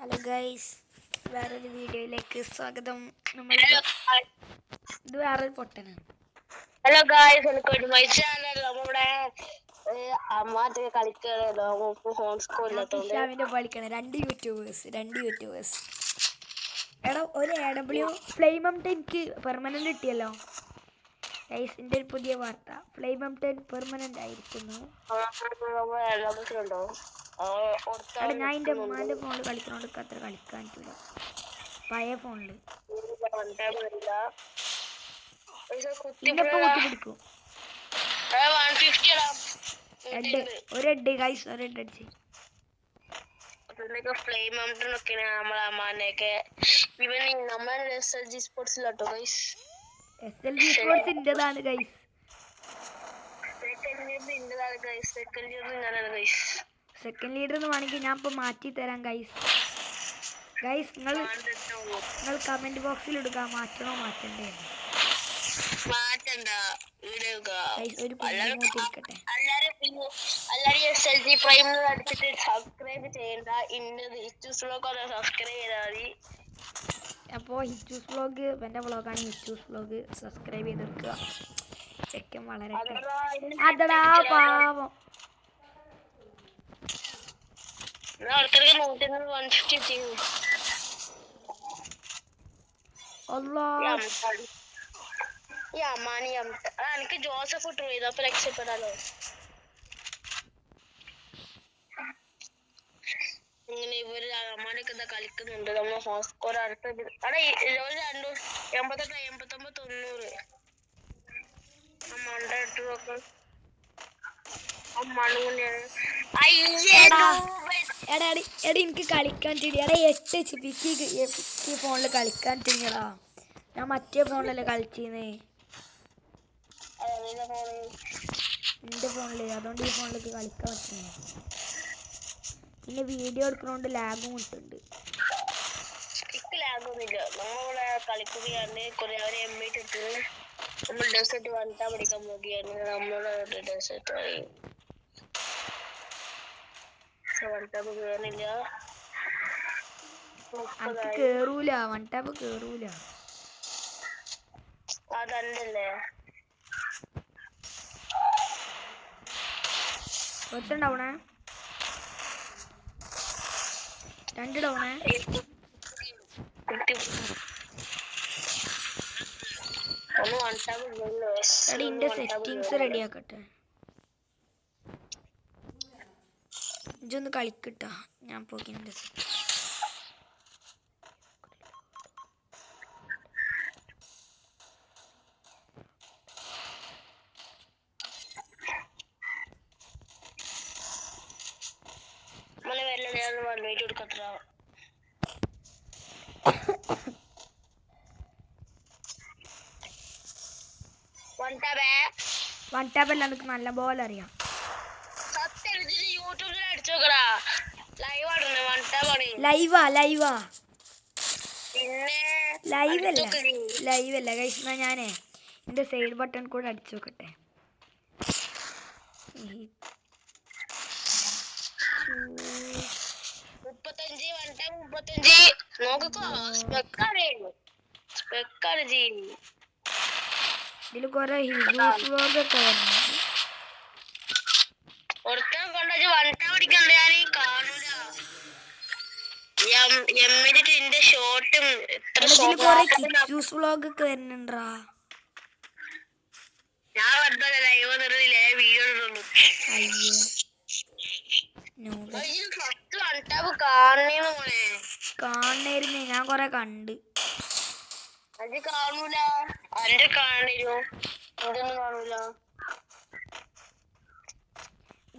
Hello guys, വേറൊരു വീഡിയോയിലേക്ക് സ്വാഗതം. നമ്മൾ ഇത് വേറൊരു പൊട്ടനാണ്. Hello guys, welcome to my channel. നമ്മുടെ അമ്മാറ്റൊക്കെ കളിക്കണല്ലോ ഹോം സ്കൂൾ ഇല്ലാത്തോണ്ട് ഇഷാവിന്റെ കളിക്കണ രണ്ട് യൂട്യൂബേഴ്സ്. എടാ, ഒരു AW ഫ്ലെയിം എം 10 എനിക്ക് പെർമനന്റ് കിട്ടിയല്ലോ ഗൈസിന്റെ ഒരു പുതിയ വാർത്ത. ഫ്ലെയിം എം 10 പെർമനന്റ് ആയിരിക്കുന്നു. എടാ, ഞാൻ എൻ്റെ ഉമ്മാന്റെ ഫോണിൽ കളിക്കണോണ്ട് അത്ര കളിക്കാൻ പറ്റില്ല. പഴയ ഫോണില് ഇന്നപ്പോ കുത്തി പിടിക്കും. ഒരു ഹെഡ് ഗൈസ്, ഒരു ഹെഡ് അടിച്ച് ഫ്ലെയിം മൗണ്ടനൊക്കെയാണ് നമ്മളെ അമ്മാനെയൊക്കെ. ഇവൻ നമ്മളെ SLG സ്പോർട്സിലാട്ടോ ഗൈസ്. SLG സ്പോർട്സ് ഇന്റേതാണ് ഗൈസ്. സെക്കൻഡ് ലീഡർ എന്ന് വേണമെങ്കിൽ ഞാൻ ഇപ്പൊ മാറ്റി തരാം ഗൈസ്. നിങ്ങൾ കമന്റ് ബോക്സിൽ ഇടുക, മാറ്റണോ മാറ്റണ്ടേ. ഒരു കുഞ്ഞിരിക്കട്ടെ. SLG പ്രൈം അടിച്ചിട്ട് സബ്സ്ക്രൈബ് ചെയ്യണ്ട. ഹിറ്റൂസ് വ്ലോഗ് സബ്സ്ക്രൈബ് ചെയ്താൽ മതി. അപ്പോൾ ഹിറ്റൂസ് വ്ലോഗ് എൻ്റെ വ്ളോഗാണ്. ഹിറ്റൂസ് വ്ലോഗ് സബ്സ്ക്രൈബ് ചെയ്തെടുക്കുക. ചെക്കൻ വളരെ അതടാ പാവം. എനിക്ക് ജോസഫ് ഇട്ടു ചെയ്തു, അപ്പൊ രക്ഷപ്പെടാലോ. ഇങ്ങനെ ഇവര് അമ്മാനൊക്കെ എന്താ കളിക്കുന്നുണ്ട്. നമ്മളെ ഹോം സ്കോർ അടുത്ത അവിടെ 88, 89, 90 എടാ എനിക്ക് കളിക്കാൻ തിരിയടാ. 8 HP ഫോണിൽ കളിക്കാൻ തിരിയടാ. ഞാൻ മറ്റേ ഫോണിലല്ലേ കളിച്ചീന്നേ, എൻ്റെ ഫോണില്. അതുകൊണ്ട് ഈ ഫോണിലേക്ക് കളിക്കാൻ പറ്റുന്നു. പിന്നെ വീഡിയോ എടുക്കണോണ്ട് ലാഗും കിട്ടുന്നുണ്ട്. നമ്മളിവിടെ കളിക്കുകയാണ്. കുറെ അവരെ എമ്മിട്ട് ഇട്ട് നമ്മൾ ഡെസേർട്ട് വന്നിട്ടാ പഠിക്കാൻ പോവുകയാണ്. നമ്മളെ ഡെസേർട്ട് കേറില്ല. കേറൂല, വൺ ടാപ്പ് കേറൂല. അതല്ലേ ഒത്തുണ്ടാവണേ, 2 ഡൗണേ. എന്റെ സെറ്റിങ്സ് റെഡി ആക്കട്ടെ. ഇതൊന്ന് കളിക്കട്ടാ, ഞാൻ പോയി എൻ്റെ വൺ ടാപ്പ് എല്ലാം എനിക്ക് നല്ല പോലെ അറിയാം. ലൈവല്ല ഗൈസ്. എന്നാ ഞാനേ എൻ്റെ സൈഡ് ബട്ടൺ കൂടെ അടിച്ചു നോക്കട്ടെ. ഇതില് കൊറേ ഹിജൂസ് വ്ലോഗൊക്കെ വരുന്നുണ്ട്. ഇതില് കൊറേ ഹിജൂസ് വ്ലോഗൊക്കെ വരുന്നുണ്ടാ. കാണായിരുന്നേ, ഞാൻ കൊറേ കണ്ട്. കാണൂല, അന്റെ കാണൂ, ഇതൊന്നും കാണൂല.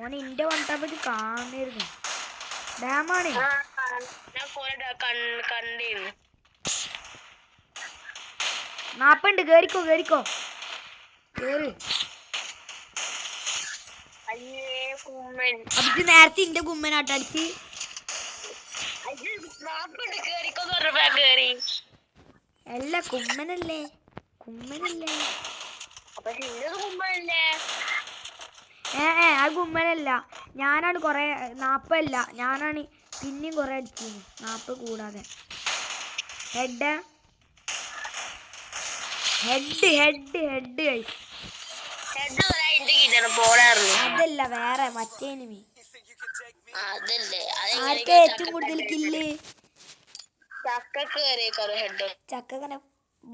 ഓന് ഇന്റെ വൺ ടാപ്പ് കാണായിരുന്നു. ഡാമാണ്. മാപ്പുണ്ട്, കേറിക്കോ കേറ്. അടിച്ച് നേരത്തെ ഇന്റെ കുമ്മനാട്ട അടിച്ച്. അല്ല, കുമ്മനല്ലേ. ആ ഗുമ്മനല്ല, ഞാനാണ് കൊറേ 40 ഞാനാണ് പിന്നെയും കൊറേ അടിച്ചിരുന്നു 40 കൂടാതെ. ഹെഡ് ഹെഡ് ഹെഡ് ഹെഡ് കഴിച്ചു. അതല്ല, വേറെ മറ്റേ എനിമി. ആർക്കാ ഏറ്റവും കൂടുതൽ കില്ല്? ചക്കങ്ങനെ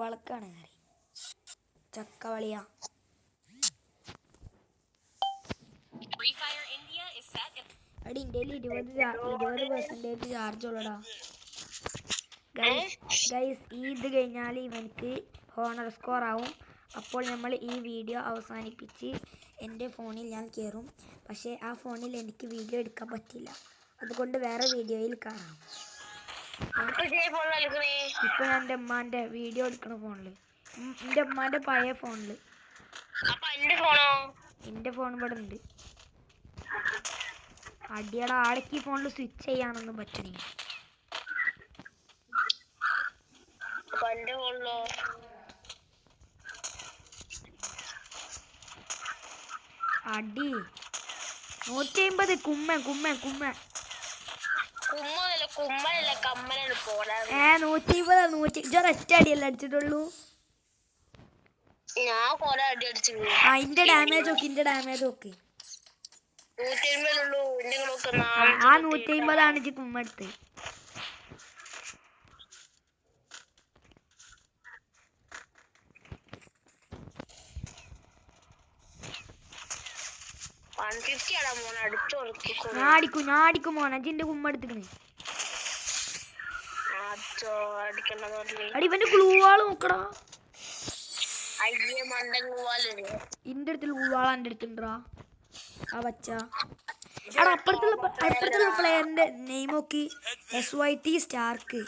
വളക്കാണ് കയറി. ചക്ക വളിയാ. അടി ഇന്ത്യയിൽ 20% ചാർജ് ഉള്ളടാ. ഗൈസ് ഇത് കഴിഞ്ഞാൽ ഇവനക്ക് ഹോണർ സ്കോർ ആവും. അപ്പോൾ നമ്മൾ ഈ വീഡിയോ അവസാനിപ്പിച്ച് എൻ്റെ ഫോണിൽ ഞാൻ കയറും. പക്ഷേ ആ ഫോണിൽ എനിക്ക് വീഡിയോ എടുക്കാൻ പറ്റില്ല. അതുകൊണ്ട് വേറെ വീഡിയോയിൽ കാണാം. ഇപ്പൊ ഞാൻ എൻ്റെ ഉമ്മാൻ്റെ വീഡിയോ എടുക്കണ ഫോണിൽ, എൻ്റെ ഉമ്മാൻ്റെ പഴയ ഫോണിൽ. എൻ്റെ ഫോൺ ഇവിടെ ഉണ്ട്. അടിയടാ, ആടക്ക് ഈ ഫോണിൽ സ്വിച്ച് ചെയ്യാനൊന്നും പറ്റണേ. അടി 150. കുമ്മ 150 ഒറ്റ അടിയല്ല അടിച്ചിട്ടുള്ളൂ. ഇന്റെ ഡാമേജ് നോക്കി, ഇന്റെ ഡാമേജ് നോക്കി. ആ 150 ഇജ്ജ് കുമ്മെടുത്ത്. ഞാൻ അടിക്കും മോനെ. ഇജ്ജിന്റെ കുമ്മെടുത്തിക്കണ്. അടി ഇവന്റെ ഗ്ലൂവാള് നോക്കടാ. ഇന്റെ അടുത്ത് ഗ്ലൂവാള എന്റെ അടുത്തുണ്ടാ. ആ വച്ച എടാ, അപ്പുറത്തുള്ള പ്ലെയറിന്റെ നെയിം നോക്കി. SYT Stark.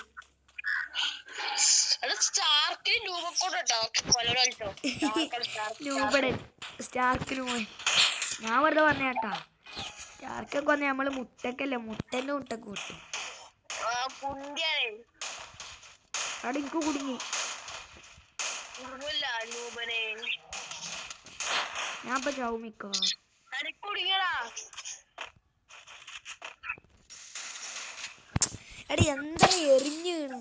സ്റ്റാർക്കിന് പോയി. ഞാൻ വെറുതെ പറഞ്ഞേട്ടാ. സ്റ്റാർക്കൊക്കെ വന്ന് നമ്മള് മുട്ടക്കല്ലേ, മുട്ടന്റെ മുട്ടക്ക് കൂട്ടും. അവിടെ എനിക്ക് കുടുങ്ങി. ഞാൻ ഇപ്പൊ ചൗമിക്കോ എടി എന്താ എറിഞ്ഞു വീണ്.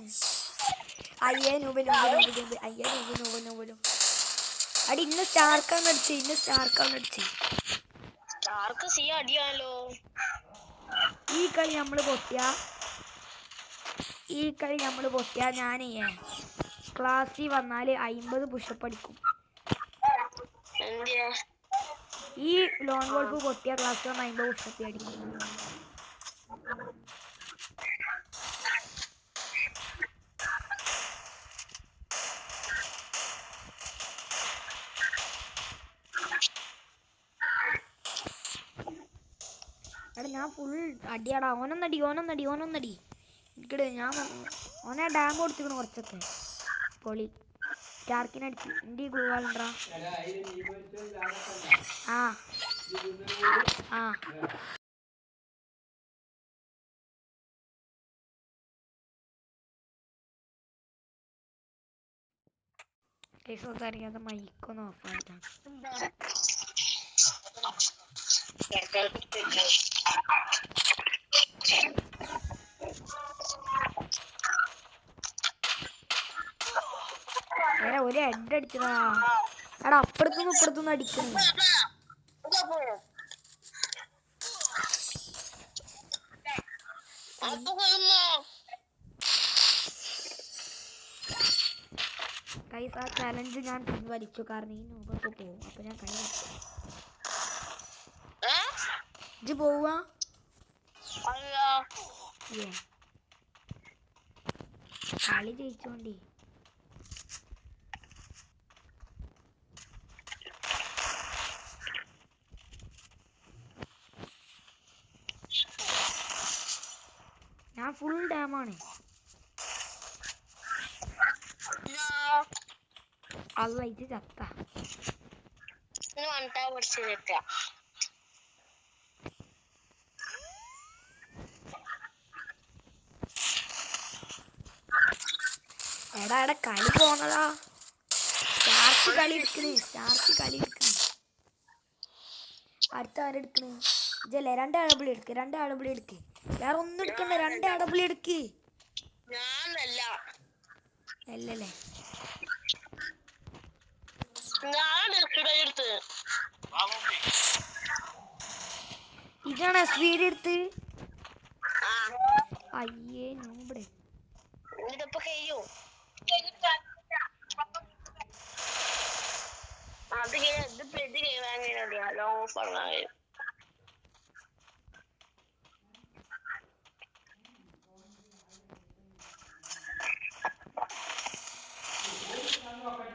അയ്യേ നൂബലും അടി. ഇന്ന് സ്റ്റാർക്കാണ് അടിച്ച്. ഈ കളി നമ്മള് പൊട്ടിയ ഞാൻ ക്ലാസ്സിൽ വന്നാല് 50 പുഷപ്പ് അടിക്കും. ഈ ലോൺ വോൾഫ് പൊട്ടിയ ക്ലാസ്സിൽ വന്ന് 50 പുഷപ്പ് അടിക്കും. എടാ ഞാൻ ഫുൾ അടിയാടാ. ഓനൊന്നടി. എനിക്കിട് ഞാൻ ഓനെ ഡാം കൊടുത്തിക്കണ കുറച്ചൊക്കെ. പൊളി. സ്റ്റാർക്കിനടിച്ച്. എൻ്റെ ഈ ഗ്ലൂവാളുണ്ടാ. ആ സംസാരിക്കാത്ത മൈക്കൊന്ന് ഓഫായിട്ടാണ്. ഒരു ഹെഡ് അടിച്ചതാ. എടാ അപ്പുറത്തുനിന്ന് ഇപ്പുറത്തുനിന്ന് അടിക്കുന്നു. ഗൈസ് ആ ചലഞ്ച് ഞാൻ പിൻവലിച്ചു. കാരണം ഈ നോബൊക്കെ പോവും. അപ്പൊ ഞാൻ കളി ഇജ്ജ് പോവാ. കളി ജയിച്ചോണ്ടി. ഞാൻ ഫുൾ ഡാമാണ്. അല്ല ഇത് ചത്ത. എടാ കളി പോണതാ. സ്റ്റാർക്ക് കളി എടുക്കണേ. അടുത്ത ആരെടുക്കണ് ഇജല്ലേ? 2 അടബിളി എടുക്ക്, 2 അടബിളി എടുക്ക്. വേറെ ഒന്നും എടുക്കണ്ട, 2 അടബിളി എടുക്ക്. ഞാനല്ല, അല്ലല്ലേ? ഞാൻ എടുത്ത്. ഇതാണ് സ്പീഡ് എടുത്ത്. ആ അയ്യേ നോമ്പടെ. ഇതിപ്പോ കഴിയോ? അത് ഇത് വാങ്ങിയോ? ഓഫർ വാങ്ങി.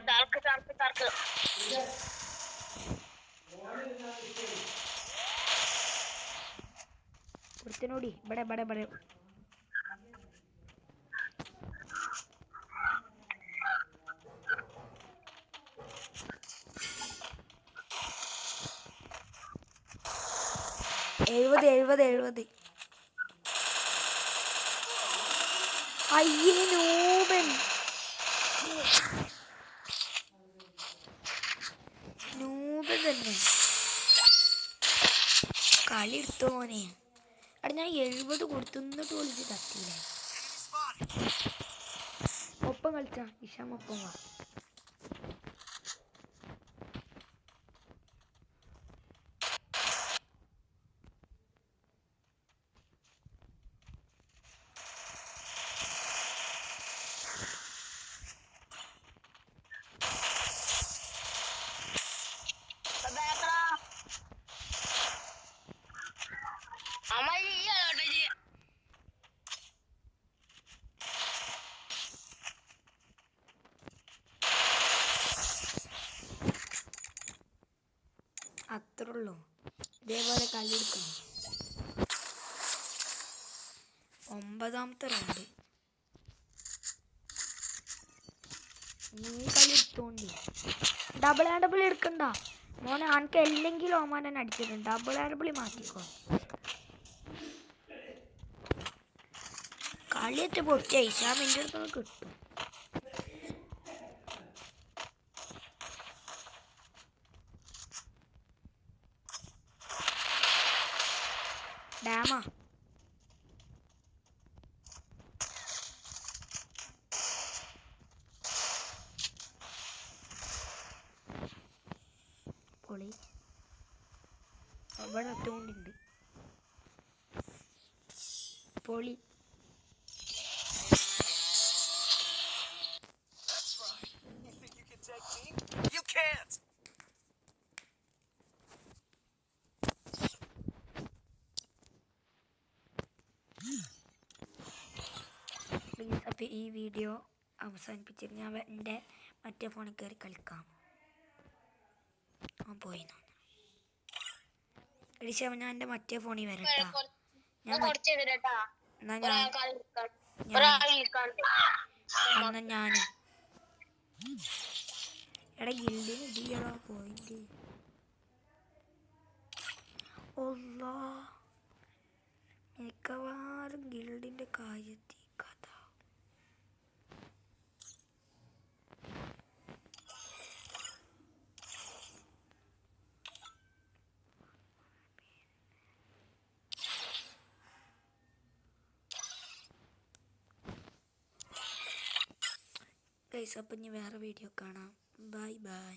തർക്ക് തർക്ക് തർക്ക് ഒരുത്തനോടി ഇവിടെ ഇവിടെ ഇവിടെ. എഴുപത്. അയ്യേ നൂബൻ തന്നെ കളി എടുത്തോ മോനെ. അവിടെ ഞാൻ 70 കൊടുത്തുന്നിട്ട് വിളിച്ച് തത്തിയില്ലേ. ഒപ്പം കളിച്ചാ ഇഷാം ഒപ്പം വാ. അത്രേ ഉള്ളൂ. ഇതേപോലെ കളിയെടുക്കണം. 9ാമത്തെ റൗണ്ട്. നീ കളി എടുത്തോണ്ടി. ഡബിൾ എടുക്കണ്ട മോനെ. അനക്ക് എല്ലെങ്കിലും ഓമാനൻ അടിച്ചിട്ടുണ്ട്. ഡബിൾ മാറ്റിക്കോ. കളിയൊക്കെ പൊട്ടിയ ഇഷാമിൻ്റെ അടുത്തൊന്ന് കിട്ടും. ഡാമാ പൊളി. അവിടെ ഒത്തുകൊണ്ടുണ്ട് പൊളി. പ്ലീസ് അപ്പോൾ ഈ വീഡിയോ അവസാനിപ്പിച്ചിട്ട് ഞാൻ എൻ്റെ മറ്റേ ഫോണിൽ കയറി കളിക്കാം. പോയി എടിശാ, ഞാൻ എൻ്റെ മറ്റേ ഫോണിൽ വരട്ടാ. ഞാൻ എടാ ഗിൽഡിന് ഇടിയടാ പോയിന്റ്. മിക്കവാറും ഗിൽഡിൻ്റെ കാര്യത്തിൽ കഥ. ഗൈസ്, അപ്പം ഇനി വേറെ വീഡിയോ കാണാം. Bye bye.